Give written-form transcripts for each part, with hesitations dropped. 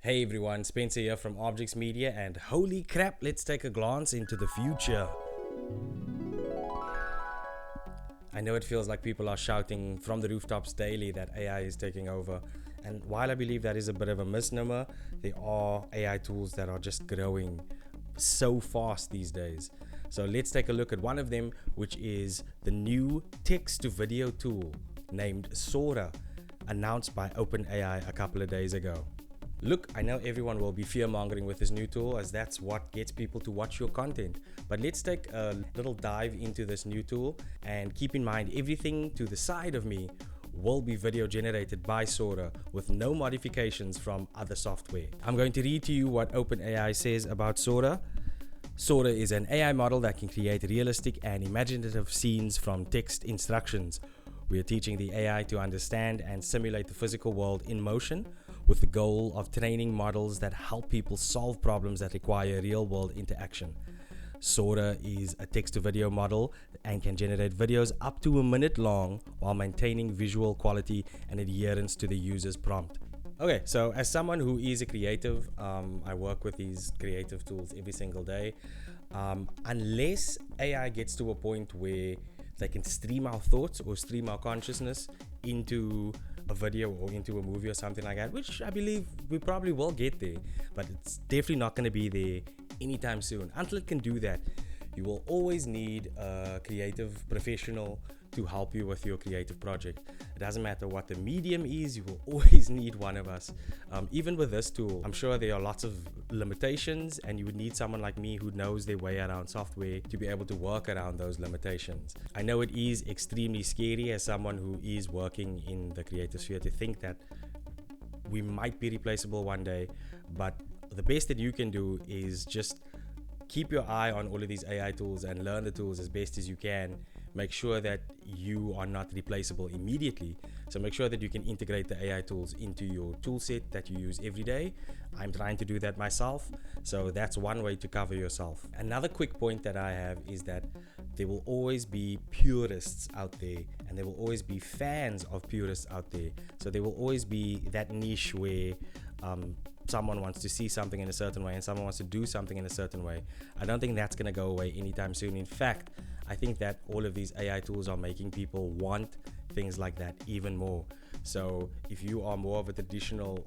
Hey everyone, Spencer here from Objects Media, and holy crap, let's take a glance into the future. I know it feels like people are shouting from the rooftops daily that AI is taking over, and while I believe that is a bit of a misnomer, there are AI tools that are just growing so fast these days. So let's take a look at one of them, which is the new text to video tool named Sora, announced by Open.AI a couple of days ago. Look, I know everyone will be fear-mongering with this new tool, as that's what gets people to watch your content. But let's take a little dive into this new tool, and keep in mind everything to the side of me will be video generated by Sora with no modifications from other software. I'm going to read to you what Open.AI says about Sora. Sora is an AI model that can create realistic and imaginative scenes from text instructions. We are teaching the AI to understand and simulate the physical world in motion, with the goal of training models that help people solve problems that require real-world interaction. Sora is a text-to-video model and can generate videos up to a minute long while maintaining visual quality and adherence to the user's prompt. Okay, so as someone who is a creative, I work with these creative tools every single day. Unless AI gets to a point where they can stream our thoughts or stream our consciousness into a video or into a movie or something like that, which I believe we probably will get there, but it's definitely not going to be there anytime soon. Until it can do that, you will always need a creative professional to help you with your creative project. It doesn't matter what the medium is, you will always need one of us. Even with this tool, I'm sure there are lots of limitations, and you would need someone like me who knows their way around software to be able to work around those limitations. I know it is extremely scary as someone who is working in the creative sphere to think that we might be replaceable one day, but the best that you can do is just keep your eye on all of these AI tools and learn the tools as best as you can. Make sure that you are not replaceable immediately. So make sure that you can integrate the AI tools into your tool set that you use every day. I'm trying to do that myself. So that's one way to cover yourself. Another quick point that I have is that there will always be purists out there, and there will always be fans of purists out there. So there will always be that niche where someone wants to see something in a certain way and someone wants to do something in a certain way. I don't think that's going to go away anytime soon. In fact, I think that all of these AI tools are making people want things like that even more. So if you are more of a traditional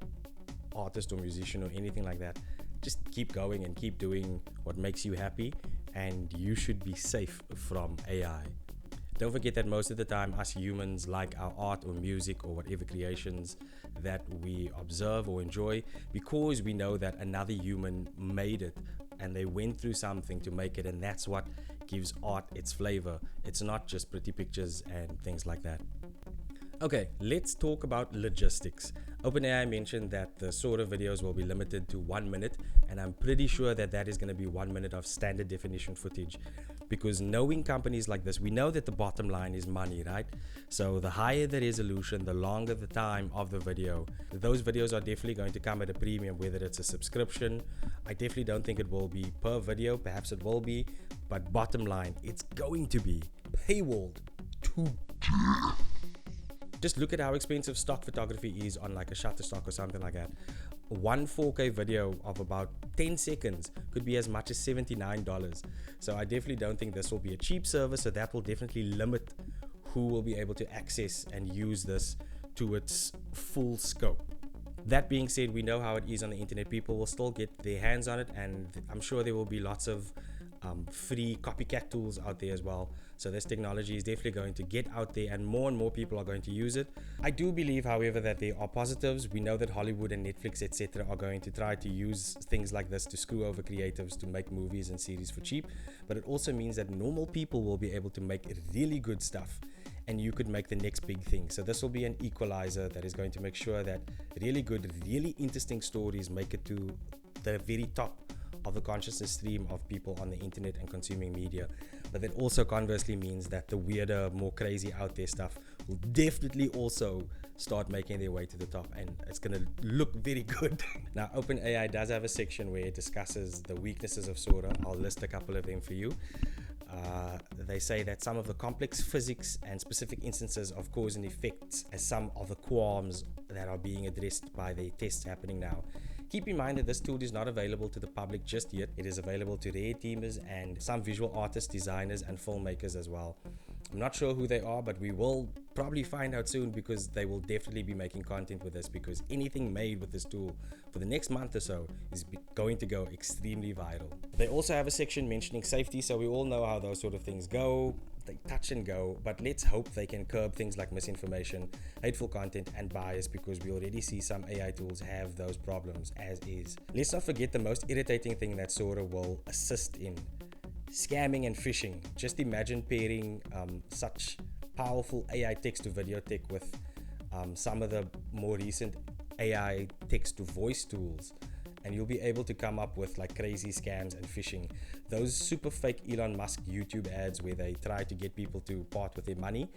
artist or musician or anything like that, just keep going and keep doing what makes you happy, and you should be safe from AI. Don't forget that most of the time us humans like our art or music or whatever creations that we observe or enjoy because we know that another human made it and they went through something to make it, and that's what gives art its flavor. It's not just pretty pictures and things like that. Okay, let's talk about logistics. OpenAI mentioned that the Sora videos will be limited to 1 minute, and I'm pretty sure that that is going to be 1 minute of standard definition footage, because knowing companies like this, we know that the bottom line is money, right? So the higher the resolution, the longer the time of the video. Those videos are definitely going to come at a premium, whether it's a subscription. I definitely don't think it will be per video, perhaps it will be, but bottom line, it's going to be paywalled to just look at how expensive stock photography is on like a Shutterstock or something like that. One 4K video of about 10 seconds could be as much as $79. So I definitely don't think this will be a cheap service, so that will definitely limit who will be able to access and use this to its full scope. That being said, we know how it is on the internet. People will still get their hands on it, and I'm sure there will be lots of free copycat tools out there as well. So this technology is definitely going to get out there, and more people are going to use it. I do believe, however, that there are positives. We know that Hollywood and Netflix, etc., are going to try to use things like this to screw over creatives to make movies and series for cheap. But it also means that normal people will be able to make really good stuff, and you could make the next big thing. So this will be an equalizer that is going to make sure that really good, really interesting stories make it to the very top of the consciousness stream of people on the internet and consuming media. But that also conversely means that the weirder, more crazy out there stuff will definitely also start making their way to the top, and it's going to look very good. Now, OpenAI does have a section where it discusses the weaknesses of Sora. I'll list a couple of them for you. They say that some of the complex physics and specific instances of cause and effects as some of the qualms that are being addressed by the tests happening now. Keep in mind that this tool is not available to the public just yet. It is available to rare teamers and some visual artists, designers, and filmmakers as well. I'm not sure who they are, but we will probably find out soon, because they will definitely be making content with this, because anything made with this tool for the next month or so is going to go extremely viral. They also have a section mentioning safety, so we all know how those sort of things go. They touch and go, but let's hope they can curb things like misinformation, hateful content, and bias, because we already see some AI tools have those problems as is. Let's not forget the most irritating thing that Sora will assist in: scamming and phishing. Just imagine pairing such powerful AI text to video tech with some of the more recent AI text to voice tools, and you'll be able to come up with like crazy scams and phishing. Those super fake Elon Musk YouTube ads where they try to get people to part with their money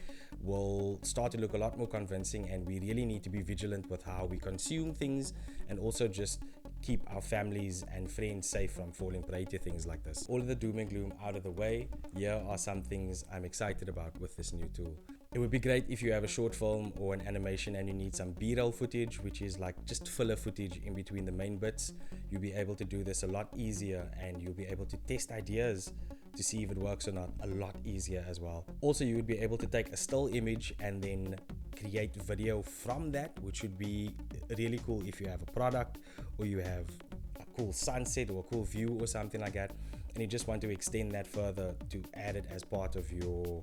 will start to look a lot more convincing, and we really need to be vigilant with how we consume things, and also just keep our families and friends safe from falling prey to things like this. All of the doom and gloom out of the way, here are some things I'm excited about with this new tool. It would be great if you have a short film or an animation and you need some B-roll footage, which is like just filler footage in between the main bits. You'll be able to do this a lot easier, and you'll be able to test ideas to see if it works or not a lot easier as well. Also, you would be able to take a still image and then create video from that, which would be really cool if you have a product, or you have a cool sunset or a cool view or something like that, and you just want to extend that further to add it as part of your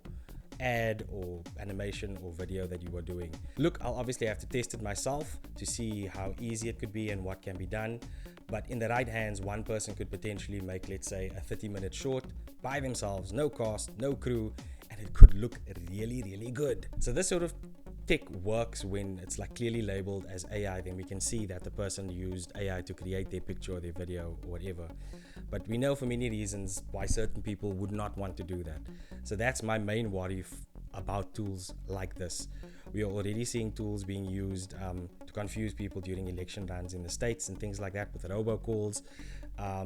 ad or animation or video that you are doing. Look, I'll obviously have to test it myself to see how easy it could be and what can be done, but in the right hands, one person could potentially make, let's say, a 30-minute short by themselves, no cost, no crew, and it could look really, really good. So this sort of tech works when it's like clearly labeled as AI. Then we can see that the person used AI to create their picture or their video or whatever. But we know for many reasons why certain people would not want to do that. So that's my main worry about tools like this. We are already seeing tools being used to confuse people during election runs in the States and things like that with robocalls.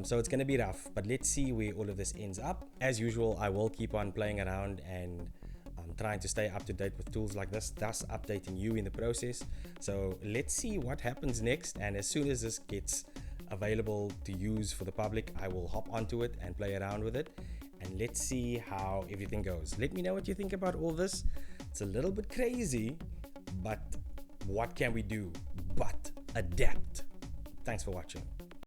So it's going to be rough, but let's see where all of this ends up. As usual, I will keep on playing around and trying to stay up to date with tools like this, thus updating you in the process. So let's see what happens next, and as soon as this gets available to use for the public, I will hop onto it and play around with it, and let's see how everything goes. Let me know what you think about all this. It's a little bit crazy, but what can we do but adapt? Thanks for watching.